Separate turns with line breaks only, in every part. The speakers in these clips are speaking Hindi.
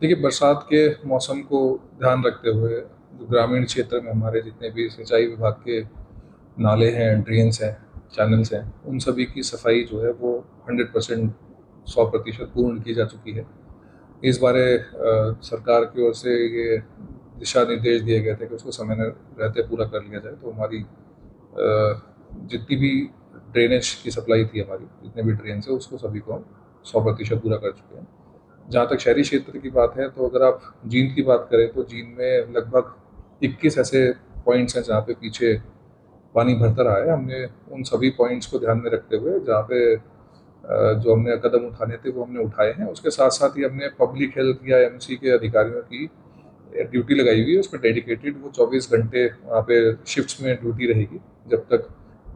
देखिए, बरसात के मौसम को ध्यान रखते हुए जो ग्रामीण क्षेत्र में हमारे जितने भी सिंचाई विभाग के नाले हैं, ड्रेन्स हैं, चैनल्स हैं, उन सभी की सफाई जो है वो 100% 100% पूर्ण की जा चुकी है। इस बारे सरकार की ओर से ये दिशा निर्देश दिए गए थे कि उसको समय रहते पूरा कर लिया जाए। तो हमारी जितनी भी ड्रेनेज की सप्लाई थी, हमारी जितने भी ड्रेन है उसको सभी को हम 100% पूरा कर चुके हैं। जहाँ तक शहरी क्षेत्र की बात है, तो अगर आप जींद की बात करें तो जींद में लगभग 21 ऐसे पॉइंट्स हैं जहाँ पे पीछे पानी भरता रहा है। हमने उन सभी पॉइंट्स को ध्यान में रखते हुए जहाँ पे जो हमने कदम उठाने थे वो हमने उठाए हैं। उसके साथ साथ ही हमने पब्लिक हेल्थ या एमसी के अधिकारियों की ड्यूटी लगाई हुई है, उसमें डेडिकेटेड वो 24 घंटे वहाँ पे शिफ्ट्स में ड्यूटी रहेगी जब तक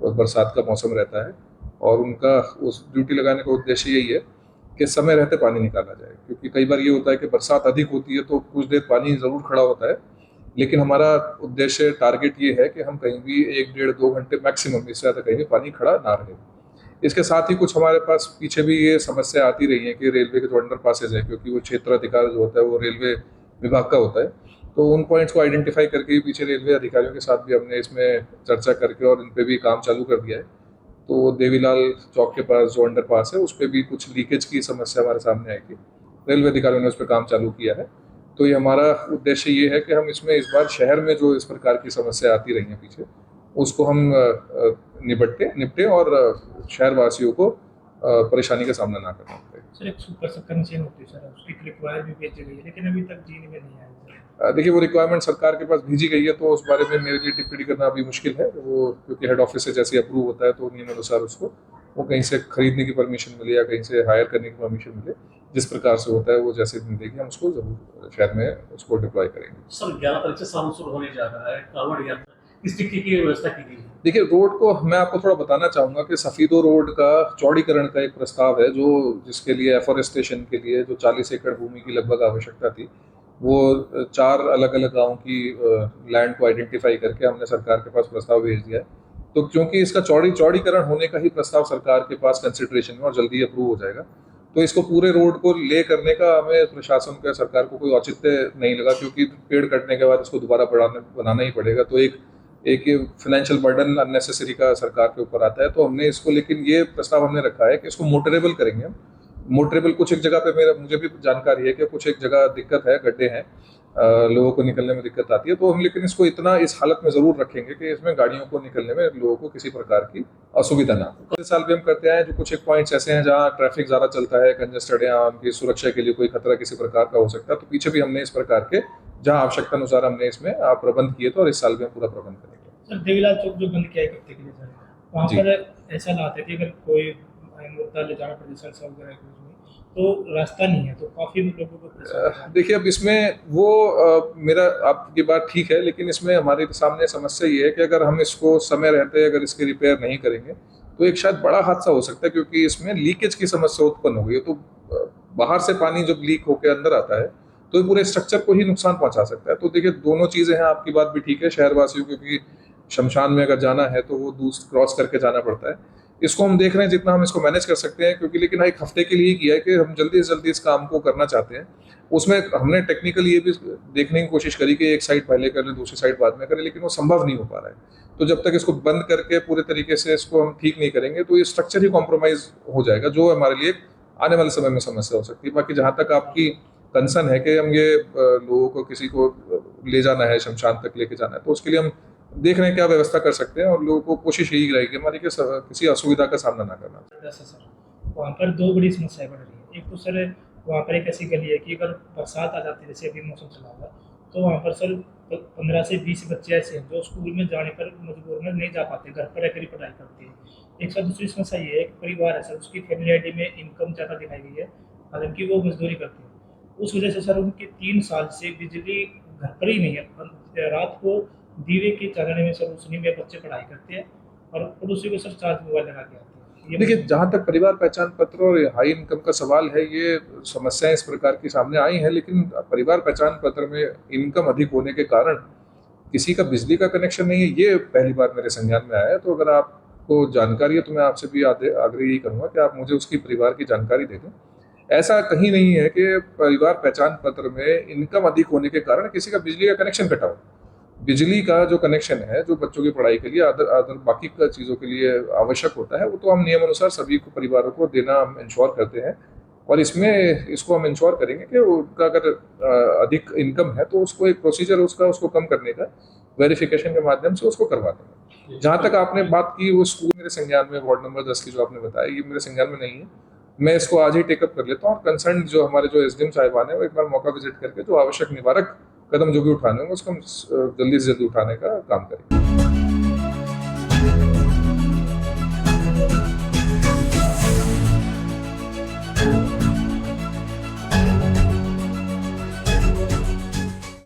बरसात का मौसम रहता है। और उनका उस ड्यूटी लगाने का उद्देश्य यही है कि समय रहते पानी निकाला जाए, क्योंकि कई बार ये होता है कि बरसात अधिक होती है तो कुछ देर पानी ज़रूर खड़ा होता है, लेकिन हमारा उद्देश्य टारगेट ये है कि हम कहीं भी 1 डेढ़ 2 घंटे मैक्सिमम, इससे ज़्यादा कहीं भी पानी खड़ा ना रहे। इसके साथ ही कुछ हमारे पास पीछे भी ये समस्या आती रही है कि रेलवे के जो अंडर पासेज है, क्योंकि वो क्षेत्राधिकार जो होता है वो रेलवे विभाग का होता है, तो उन पॉइंट्स को आइडेंटिफाई करके ही पीछे रेलवे अधिकारियों के साथ भी हमने इसमें चर्चा करके और इन पर भी काम चालू कर दिया है। तो देवीलाल चौक के पास जो अंडर पास है उस पर भी कुछ लीकेज की समस्या हमारे सामने आएगी। रेलवे अधिकारियों ने उस पर काम चालू किया है। तो ये हमारा उद्देश्य ये है कि हम इसमें इस बार शहर में जो इस प्रकार की समस्या आती रही है पीछे, उसको हम निपटे और शहरवासियों को परेशानी का सामना ना करना पड़े।
सर, एक सुपर कंसेंट होती है सर, उसकी रिक्वायर भी भेजी गई है लेकिन अभी तक जीने में नहीं आया सर।
देखिए, वो रिक्वायरमेंट सरकार के पास भेजी गई है, तो उस बारे में मेरे लिए टिप्पणी करना अभी मुश्किल है। वो क्योंकि हेड ऑफिस से जैसे अप्रूव होता है तो नियमानुसार उसको वो कहीं से खरीदने की परमिशन मिले या कहीं से हायर करने की परमिशन मिले, जिस प्रकार से होता है वो जैसे मिलेगी हम उसको जरूर शहर में उसको डिप्लॉय करेंगे।
सर, 11 तारीख से सावन शुरू होने जा रहा है, कांवड़ यात्रा, किस तरीके की व्यवस्था की गई है?
देखिए, रोड को मैं आपको थोड़ा बताना चाहूँगा कि सफीदो रोड का चौड़ीकरण का एक प्रस्ताव है, जो जिसके लिए एफॉरेस्टेशन के लिए जो 40 एकड़ भूमि की लगभग आवश्यकता थी, वो 4 अलग अलग गाँव की लैंड को आइडेंटिफाई करके हमने सरकार के पास प्रस्ताव भेज दिया है। तो क्योंकि इसका चौड़ीकरण होने का ही प्रस्ताव सरकार के पास कंसिडरेशन में और जल्दी अप्रूव हो जाएगा, तो इसको पूरे रोड को ले करने का हमें प्रशासन का सरकार को कोई औचित्य नहीं लगा, क्योंकि पेड़ कटने के बाद इसको दोबारा बनाना ही पड़ेगा। तो एक फाइनेंशियल बर्डन अननेसेसरी का सरकार के ऊपर आता है। तो हमने इसको, लेकिन ये प्रस्ताव हमने रखा है कि इसको मोटरेबल करेंगे हम। मोटरेबल कुछ एक जगह पे मुझे भी जानकारी है कि कुछ एक जगह दिक्कत है, गड्ढे हैं, लोगों को निकलने में दिक्कत आती है। तो हम लेकिन इसको इतना इस हालत में ज़रूर रखेंगे कि इसमें गाड़ियों को निकलने में लोगों को किसी प्रकार की असुविधा ना हो। इस साल भी हम करते हैं, जो कुछ एक पॉइंट्स ऐसे हैं जहाँ ट्रैफिक ज़्यादा चलता है, कंजेस्टेड है, उनकी सुरक्षा के लिए कोई खतरा किसी प्रकार का हो सकता है, तो पीछे भी हमने इस प्रकार के जहाँ आवश्यकता अनुसार हमने इसमें प्रबंध किए थे और इस साल भी हम पूरा प्रबंध करेंगे।
सर, देवीलाल चौक जो बंद किया है कब तक के लिए सर, वहाँ पर ऐसा लाते थे अगर कोई मुद्दा ले जाना पड़े सर सब वगैरह तो रास्ता नहीं है, तो काफ़ी लोगों को
देखिए, अब इसमें वो मेरा आपकी बात ठीक है, लेकिन इसमें हमारे सामने समस्या ये है कि अगर हम इसको समय रहते अगर इसकी रिपेयर नहीं करेंगे तो एक शायद बड़ा हादसा हो सकता है, क्योंकि इसमें लीकेज की समस्या उत्पन्न हो गई है। तो बाहर से पानी जब लीक होकर अंदर आता है तो ये पूरे स्ट्रक्चर को ही नुकसान पहुंचा सकता है। तो देखिए, दोनों चीज़ें हैं, आपकी बात भी ठीक है। शहरवासियों को क्योंकि शमशान में अगर जाना है तो वो दूर क्रॉस करके जाना पड़ता है। इसको हम देख रहे हैं जितना हम इसको मैनेज कर सकते हैं, क्योंकि लेकिन एक हफ्ते के लिए किया है कि हम जल्दी से जल्दी इस काम को करना चाहते हैं। उसमें हमने टेक्निकली ये भी देखने की कोशिश करी कि एक साइड पहले कर लें, दूसरी साइड बाद में करें, लेकिन वो संभव नहीं हो पा रहा है। तो जब तक इसको बंद करके पूरे तरीके से इसको हम ठीक नहीं करेंगे तो ये स्ट्रक्चर ही कॉम्प्रोमाइज हो जाएगा, जो हमारे लिए आने वाले समय में समस्या हो सकती है। बाकी जहाँ तक आपकी कंसर्न है कि हम ये लोगों को किसी को ले जाना है, शमशान तक लेके जाना है, तो उसके लिए हम देख रहे हैं क्या व्यवस्था कर सकते हैं, और लोगों को कोशिश यही रहेगी हमारी कि किसी असुविधा का सामना ना करना।
सर, वहाँ पर दो बड़ी समस्याएं बढ़ रही है। एक तो सर, वहाँ पर एक ऐसी गली है कि अगर बरसात आ जाती है, जैसे अभी मौसम चला हुआ, तो वहाँ पर सर 15 से 20 बच्चे ऐसे हैं जो स्कूल में जाने पर मजबूर में नहीं जा पाते, घर पर रहकर ही पढ़ाई करते हैं। एक सर, दूसरी समस्या ये है कि परिवार है सर, उसकी फैमिली आईडी में इनकम ज़्यादा दिखाई गई है, हालांकि वो मजदूरी करते हैं। उस वजह से सर उनके 3 साल से बिजली घर पर ही नहीं है। रात को दीवे के चानने में सर उसी में बच्चे पढ़ाई करते हैं और पड़ोसी को सर चार्ज मोबाइल लगा के आते हैं।
देखिए, जहाँ तक परिवार पहचान पत्र और हाई इनकम का सवाल है, ये समस्याएं इस प्रकार की सामने आई हैं, लेकिन परिवार पहचान पत्र में इनकम अधिक होने के कारण किसी का बिजली का कनेक्शन नहीं है, ये पहली बार मेरे संज्ञान में आया है। तो अगर आपको जानकारी है तो मैं आपसे भी आग्रह यही करूँगा कि आप मुझे उसकी परिवार की जानकारी दे दें। ऐसा कहीं नहीं है कि परिवार पहचान पत्र में इनकम अधिक होने के कारण किसी का बिजली का कनेक्शन कटा हो। बिजली का जो कनेक्शन है जो बच्चों की पढ़ाई के लिए अदर बाकी का चीज़ों के लिए आवश्यक होता है, वो तो हम नियम अनुसार सभी को परिवारों को देना हम इंश्योर करते हैं। और इसमें इसको हम इंश्योर करेंगे कि उनका अगर अधिक इनकम है तो उसको एक प्रोसीजर उसको कम करने का वेरिफिकेशन के माध्यम से उसको करवा देंगे। जहाँ तक आपने बात की वो स्कूल मेरे संज्ञान में, वार्ड नंबर 10 की जो आपने बताया, ये मेरे संज्ञान में नहीं है। मैं इसको आज ही टेकअप कर लेता हूँ और कंसर्न जो हमारे जो एसडीएम साहिबान है वो एक बार मौका विजिट करके जो आवश्यक निवारक कदम जो भी उठाने होंगे उसको हम जल्दी से जल्दी उठाने का काम करेंगे।